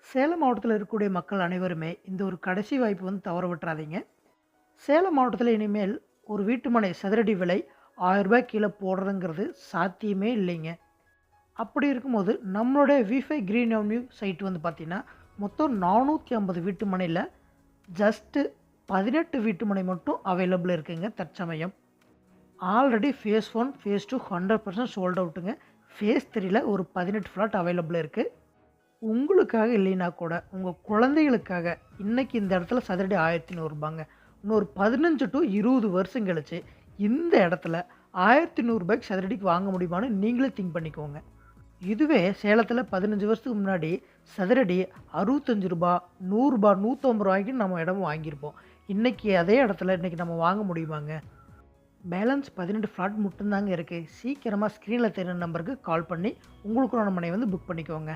சேலம் மாவட்டத்தில இருக்கக்கூடிய மக்கள் அனைவருமே இந்த ஒரு கடைசி வாய்ப்பு தவற விட்டுறாதீங்க. சேலம் மாவட்டத்தில இனிமேல் ஒரு வீட்டு மனை சதுரடி விலை ரூ. 1000 கீழ போடுறதுங்கிறது சாத்தியமே இல்லைங்க. அப்படி இருக்கும்போது நம்மளுடைய வி5 கிரீன் அவென்யூ சைட் பார்த்தீங்கன்னா, மொத்தம் 450 வீட்டு மனையில ஜஸ்ட் 18 வீட்டு மனை மட்டும் அவைலபிள் இருக்குங்க தற்சமயம். ஆல்ரெடி ஃபேஸ் 1, ஃபேஸ் 2 100% சோல்ட் அவுட்டுங்க. ஃபேஸ் 3ல ஒரு 18 ஃப்ளாட் அவைலபிள் இருக்கு. உங்களுக்காக இல்லைனா கூட, உங்க குழந்தைகளுக்காக இன்னைக்கு இந்த இடத்துல சதுரடி ரூ. 1100. இன்னொரு 15 டூ 20 வருஷம் கழிச்சு, இந்த இடத்துல ரூ. 1100 சதுரடிக்கு வாங்க முடியுமான்னு நீங்களே திங்க் பண்ணிக்கோங்க. இதுவே சேலத்துல 15 வருஷத்துக்கு முன்னாடி சதுரடி ரூ. 65, ரூ. 100, ரூ. 150க்கு நம்ம இடம் வாங்கியிருப்போம். இன்னைக்கு அதே இடத்துல இன்னைக்கு நம்ம வாங்க முடியுமாங்க? பேலன்ஸ் 18 ஃப்ளாட் மட்டும் தாங்க இருக்கு. சீக்கிரமா ஸ்க்ரீன்ல தெரியிற நம்பருக்கு கால் பண்ணி உங்களுக்கான மனைய புக் பண்ணிக்கோங்க.